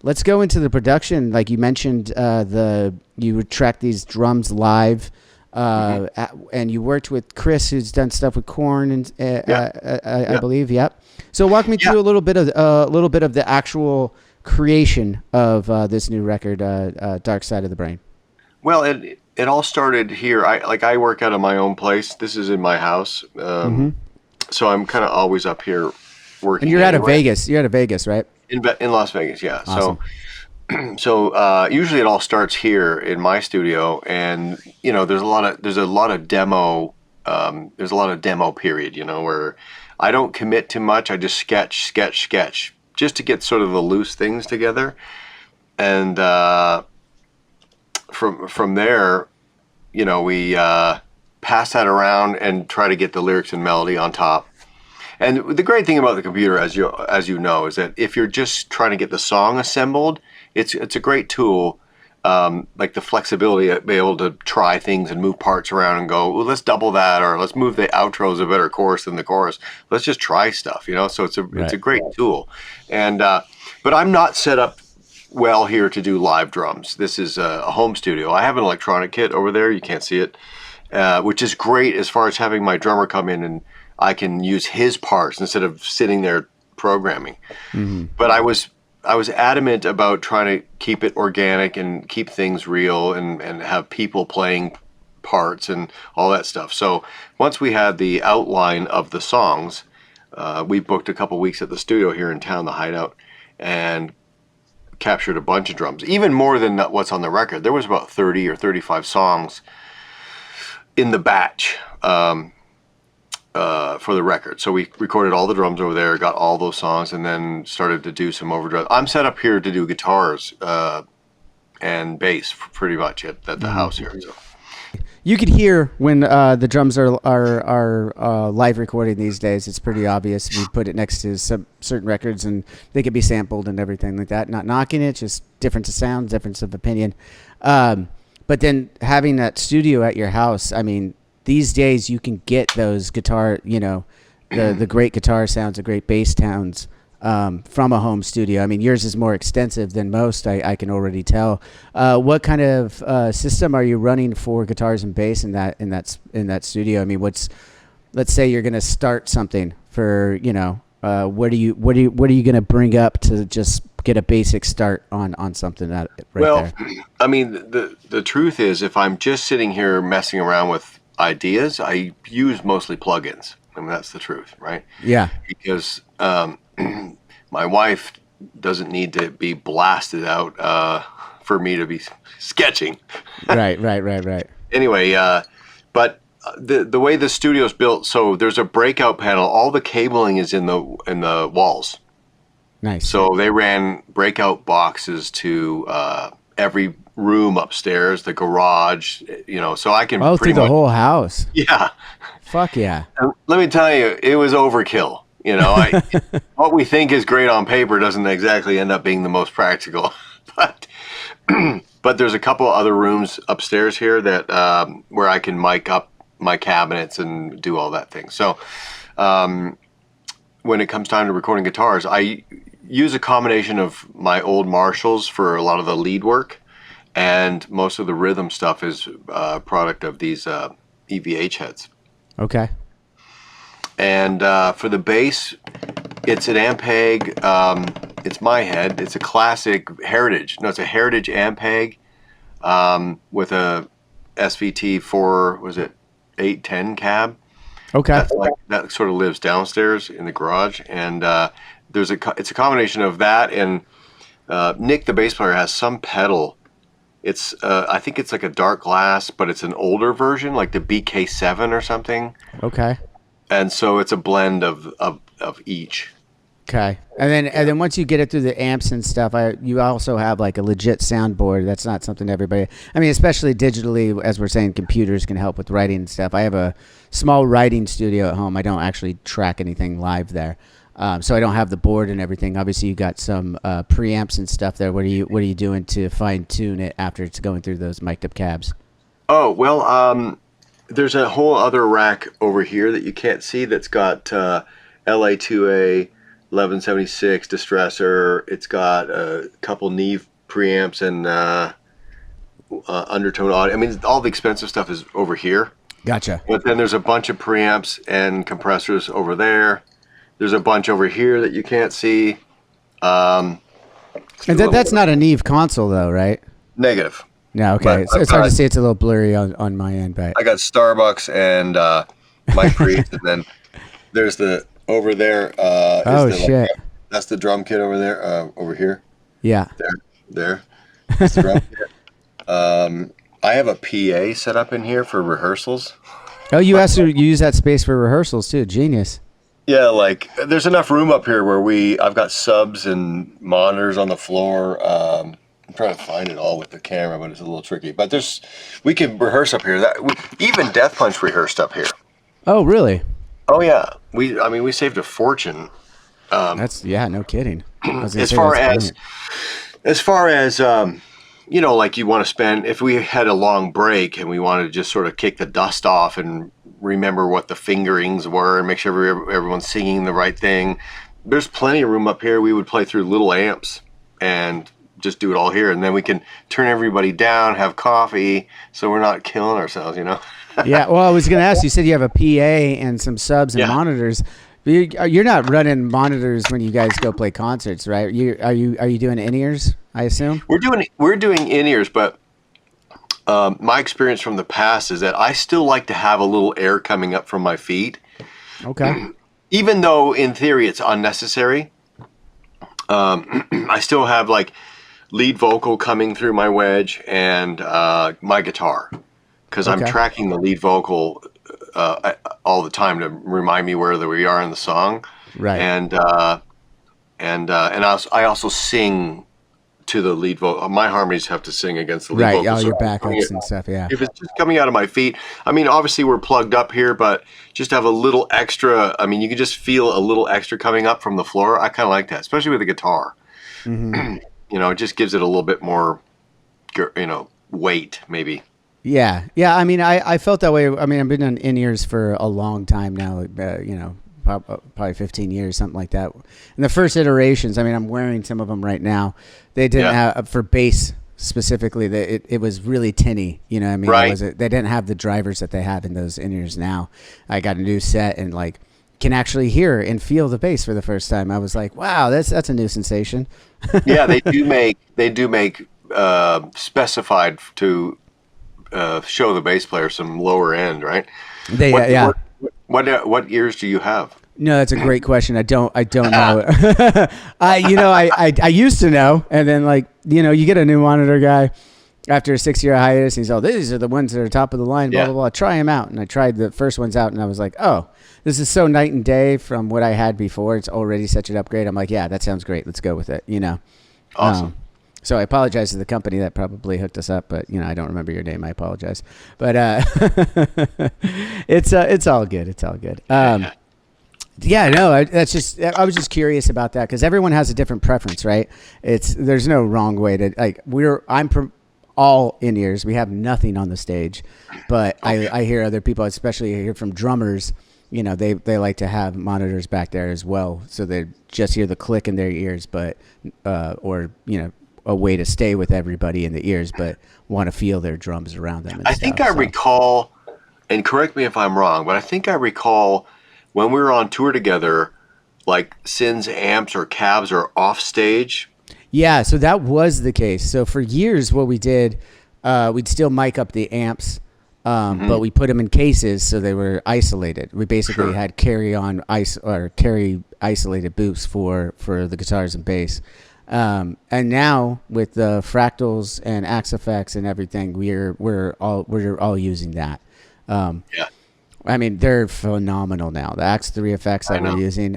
let's go into the production. Like you mentioned, you would track these drums live, and you worked with Chris, who's done stuff with Korn, and I believe. Yep. So walk me through a little bit of the actual creation of this new record, Dark Side of the Brain. Well, it all started here. I work out of my own place. This is in my house, so I'm kind of always up here working. And you're out of Vegas. You're out of Vegas, right? In Las Vegas, yeah. Awesome. So usually it all starts here in my studio, and there's a lot of demo period, where I don't commit too much. I just sketch, just to get sort of the loose things together, and from there, we pass that around and try to get the lyrics and melody on top. And the great thing about the computer, as you know, is that if you're just trying to get the song assembled, it's a great tool, like the flexibility to be able to try things and move parts around and go, well, let's double that, or let's move the outro as a better chorus than the chorus. Let's just try stuff, So it's a great tool. And but I'm not set up well here to do live drums. This is a home studio. I have an electronic kit over there. You can't see it, which is great as far as having my drummer come in and I can use his parts instead of sitting there programming. Mm-hmm. But I was adamant about trying to keep it organic and keep things real and have people playing parts and all that stuff. So once we had the outline of the songs, we booked a couple weeks at the studio here in town, the Hideout, and captured a bunch of drums, even more than what's on the record. There was about 30 or 35 songs in the batch. For the record. So we recorded all the drums over there, got all those songs, and then started to do some overdrive. I'm set up here to do guitars and bass pretty much at the house here. So you could hear when the drums are live recording these days. It's pretty obvious. We put it next to some certain records, and they could be sampled and everything like that. Not knocking it, just difference of sound, difference of opinion. But then having that studio at your house, I mean, these days you can get those guitar, the great guitar sounds, the great bass sounds from a home studio. I mean, yours is more extensive than most, I can already tell. What kind of system are you running for guitars and bass in that studio? I mean, let's say you're going to start something for, what are you going to bring up to just get a basic start on something that there? I mean, the truth is, if I'm just sitting here messing around with ideas, I use mostly plugins. I mean, that's the truth, right? Yeah. Because my wife doesn't need to be blasted out for me to be sketching. Right. Anyway, but the way the studio's built, so there's a breakout panel. All the cabling is in the walls. Nice. So they ran breakout boxes to every room upstairs, the garage, so I can through the whole house. Yeah. Fuck yeah. And let me tell you, it was overkill. What we think is great on paper doesn't exactly end up being the most practical. But there's a couple other rooms upstairs here that where I can mic up my cabinets and do all that thing. So when it comes time to recording guitars, I use a combination of my old Marshalls for a lot of the lead work, and most of the rhythm stuff is a product of these EVH heads. Okay. And for the bass, it's an Ampeg. It's my head. It's a classic Heritage. No, it's a Heritage Ampeg with a SVT 810 cab. Okay. That sort of lives downstairs in the garage, and it's a combination of that and Nick, the bass player, has some pedal. It's I think it's like a dark glass, but it's an older version, like the BK7 or something. Okay. And so it's a blend of each. Okay. And then once you get it through the amps and stuff, you also have like a legit soundboard. That's not something everybody, I mean, especially digitally, as we're saying, computers can help with writing and stuff. I have a small writing studio at home. I don't actually track anything live there. So I don't have the board and everything. Obviously, you got some preamps and stuff there. What are you doing to fine tune it after it's going through those mic'd up cabs? Oh well, there's a whole other rack over here that you can't see that's got LA2A, 1176 distressor. It's got a couple Neve preamps and undertone audio. I mean, all the expensive stuff is over here. Gotcha. But then there's a bunch of preamps and compressors over there. There's a bunch over here that you can't see. And that's not a Neve console, though, right? Negative. No, okay. So it's hard to see. It's a little blurry on my end, but I got Starbucks and my Priest, and then there's the over there. Oh, shit. That's the drum kit over there. Over here. Yeah. There. That's the drum kit. I have a PA set up in here for rehearsals. Oh, you use that space for rehearsals too. Genius. Yeah, like there's enough room up here where I've got subs and monitors on the floor. I'm trying to find it all with the camera, but it's a little tricky. But we can rehearse up here. Even Death Punch rehearsed up here. Oh, really? Oh yeah. We saved a fortune. No kidding. As far as like you want to spend, if we had a long break and we wanted to just sort of kick the dust off and remember what the fingerings were and make sure everyone's singing the right thing, there's plenty of room up here. We would play through little amps and just do it all here, and then we can turn everybody down, have coffee, so we're not killing ourselves, Yeah, well, I was going to ask, you said you have a PA and some subs and monitors. You're not running monitors when you guys go play concerts, right? Are you doing in-ears, I assume? We're doing in-ears, but my experience from the past is that I still like to have a little air coming up from my feet. Okay. Even though in theory it's unnecessary, I still have like lead vocal coming through my wedge and my guitar, because I'm tracking the lead vocal all the time to remind me where we are in the song. Right. And I also sing to the lead vocal. My harmonies have to sing against the lead vocal. Right, all your backups and stuff, yeah. If it's just coming out of my feet, obviously we're plugged up here, but just have a little extra, you can just feel a little extra coming up from the floor. I kind of like that, especially with the guitar. Mm-hmm. It just gives it a little bit more, weight, maybe. Yeah. I felt that way. I've been on in-ears for a long time now, probably 15 years, something like that. And the first iterations, I'm wearing some of them right now. They didn't have, for bass specifically, it was really tinny, Right. They didn't have the drivers that they have in those in-ears now. I got a new set and can actually hear and feel the bass for the first time. I was like, wow, that's a new sensation. Yeah, they do make specified to show the bass player some lower end, right? What ears do you have? No, that's a great question. I don't know. I used to know, and then you get a new monitor guy after a 6-year hiatus. He's these are the ones that are top of the line. Blah blah blah. Try them out, and I tried the first ones out, and I was like, oh, this is so night and day from what I had before. It's already such an upgrade. I'm like, yeah, that sounds great. Let's go with it. Awesome. So I apologize to the company that probably hooked us up, but I don't remember your name. I apologize, but it's all good. It's all good. Yeah, no, I was just curious about that because everyone has a different preference, right? There's no wrong way to I'm all in ears. We have nothing on the stage, but I hear other people, especially I hear from drummers. They like to have monitors back there as well, so they just hear the click in their ears, but a way to stay with everybody in the ears, but want to feel their drums around them. I think I recall, and correct me if I'm wrong, but I think I recall when we were on tour together, Sin's amps or cabs are off stage. Yeah, so that was the case. So for years, what we did, we'd still mic up the amps, but we put them in cases so they were isolated. We basically had carry isolated booths for the guitars and bass. And now with the fractals and Axe effects and everything, we're all using that. They're phenomenal now. The Axe 3 effects that we're using,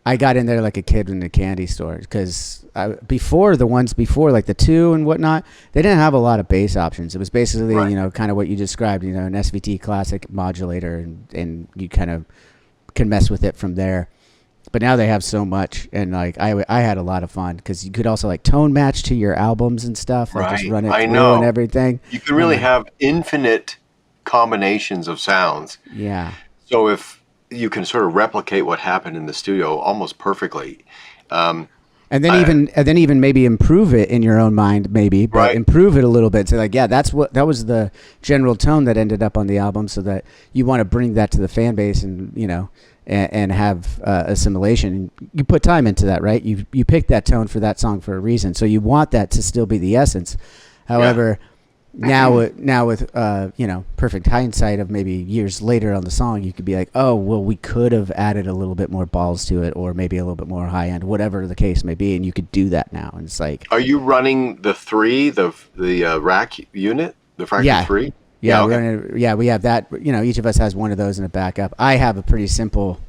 I got in there like a kid in a candy store because before the 2 and whatnot, they didn't have a lot of bass options. It was basically kind of what you described, an SVT classic modulator, and you kind of can mess with it from there. But now they have so much, and I had a lot of fun because you could also tone match to your albums and stuff, just run it through and everything. You can really have infinite combinations of sounds. Yeah. So if you can sort of replicate what happened in the studio almost perfectly. Um, I, and then even maybe improve it in your own mind, maybe, but right. improve it a little bit. So like, yeah, that was the general tone that ended up on the album, so that you want to bring that to the fan base, and and have assimilation. And you put time into that, right? You picked that tone for that song for a reason, so you want that to still be the essence. Yeah. However, now with perfect hindsight of maybe years later on the song, you could be like, oh well, we could have added a little bit more balls to it, or maybe a little bit more high end, whatever the case may be, and you could do that now. And it's like, Are you running the rack unit, the Fractal yeah, 3? yeah, Yeah. Okay. we have that. Each of us has one of those in a backup. I have a pretty simple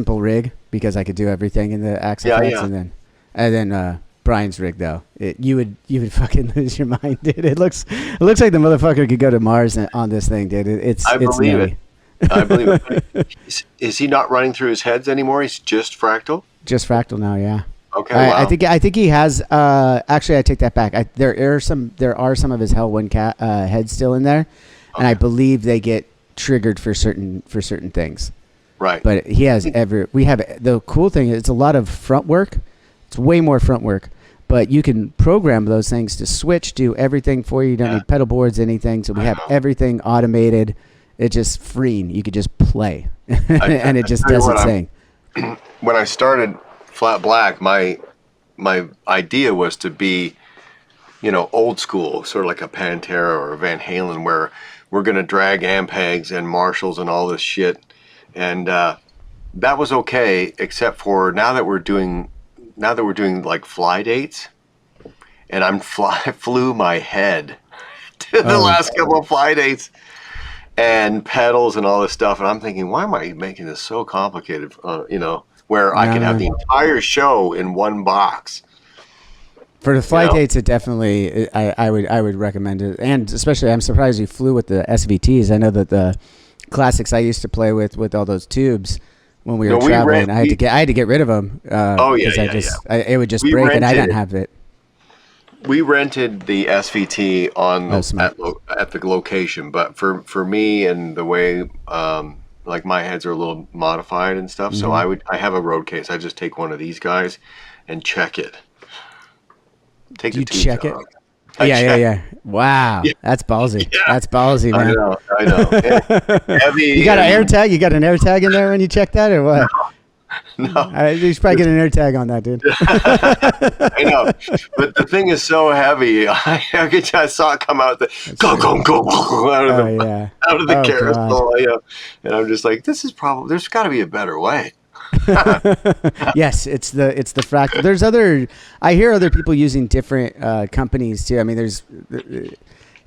rig because I could do everything in the Axe Yeah. effects, Yeah. and then Brian's rig though, you would fucking lose your mind, dude. It looks like the motherfucker could go to Mars on this thing, dude. I It's believe it. nutty. I believe it. Is he not running through his heads anymore? He's just Fractal? Just Fractal now, yeah. Okay. I Wow. think he has. Actually, I take that back. There are some of his Hellwind heads still in there, and I Okay. believe they get triggered for certain things. Right. But he has we have the cool thing is it's a lot of front work. It's way more front work, but you can program those things to switch, do everything for you. You don't Yeah. need pedal boards, anything. So we I have know. everything automated. It's just freeing. You could just play, and it I just tell you does what, its thing. when I started Flat Black, my idea was to be, old school, sort of like a Pantera or a Van Halen, where we're gonna drag Ampegs and Marshalls and all this shit, and that was okay, except for now that we're doing like fly dates, and flew my head to the Oh, last couple of fly dates and pedals and all this stuff, and I'm thinking, why am I making this so complicated? Where I no, could have the man. entire show in one box. For the You flight know? dates, it definitely I would recommend it, and especially I'm surprised you flew with the SVTs. I know that the classics I used to play with all those tubes when we were No, traveling, I had to get rid of them Oh yeah, because yeah, yeah. it would just We break, and I didn't rented have it. we rented the SVT on Oh, smart. at the location, but for me and the way like my heads are a little modified and stuff, so Hmm. I have a road case. I just take one of these guys and check it. Take Do the you tubes check it? out. I Yeah, yeah, check. yeah. Wow, Yeah, that's ballsy. yeah. That's ballsy, I man. know, I know. You Heavy got an air and tag? You got an air tag in there when you check that, or what? no. You should probably get an air tag on that, dude. I know, but the thing is so heavy. I saw it come out That's go true. go go Oh yeah. out of the Oh god. carousel. And I'm just like, this is probably there's got to be a better way. Yes, it's the fractal. There's other. I hear other people using different companies too. I mean,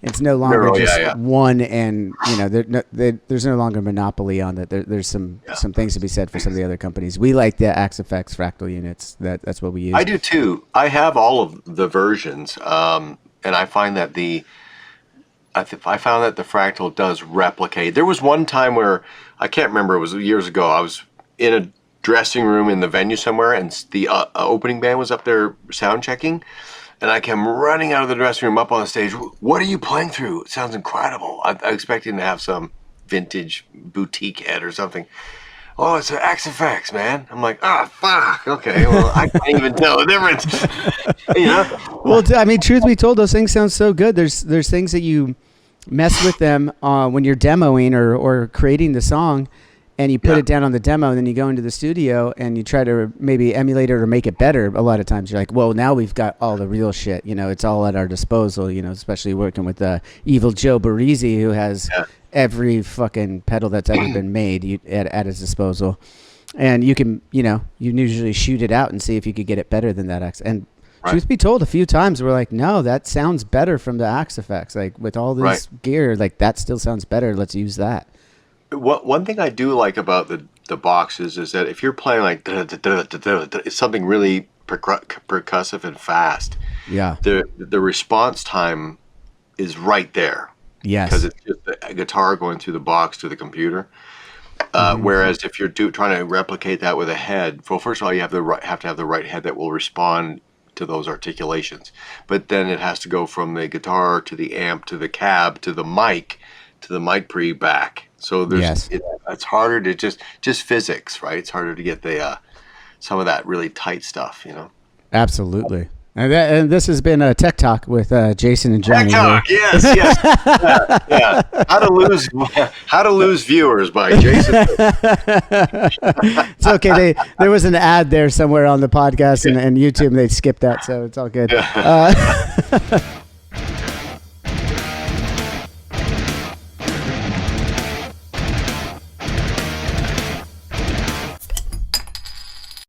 it's no longer No, yeah, just yeah, one, and there's no longer a monopoly on that. There's yeah. some things to be said for some of the other companies. We like the Axe FX fractal units. That's what we use. I do too. I have all of the versions, and I find that I found that the fractal does replicate. There was one time where I can't remember. It was years ago. I was in a dressing room in the venue somewhere, and the opening band was up there sound checking, and I came running out of the dressing room up on the stage. What are you playing through? It sounds incredible. I expected to have some vintage boutique head or something. Oh, it's an XFX, man. I'm like, fuck. Okay, well, I can't even tell the difference. you know? Well, I mean, truth be told, those things sound so good. There's things that you mess with them when you're demoing or creating the song, and you put Yeah, it down on the demo, and then you go into the studio and you try to maybe emulate it or make it better. A lot of times you're like, well, now we've got all the real shit. It's all at our disposal. Especially working with Evil Joe Barisi, who has yeah, every fucking pedal that's ever been made at his disposal, and you can you usually shoot it out and see if you could get it better than that X. And right, truth be told, a few times we're like, no, that sounds better from the Axe effects. Like with all right. this gear, like that still sounds better. Let's use that. One thing I do like about the boxes is that if you're playing like it's something really percussive and fast, Yeah. the response time is right there because Yes. it's just the guitar going through the box to the computer. Hmm. Whereas if you're trying to replicate that with a head, well, first of all, you have to have the right head that will respond to those articulations. But then it has to go from the guitar to the amp to the cab to the mic pre back. So Yes. it's harder to just physics, right? It's harder to get the some of that really tight stuff, you know. Absolutely. And this has been a Tech Talk with Jason and Johnny here. TikTok, yes, yeah. How to lose viewers by Jason. It's okay. There was an ad there somewhere on the podcast and YouTube, and they skipped that, so it's all good.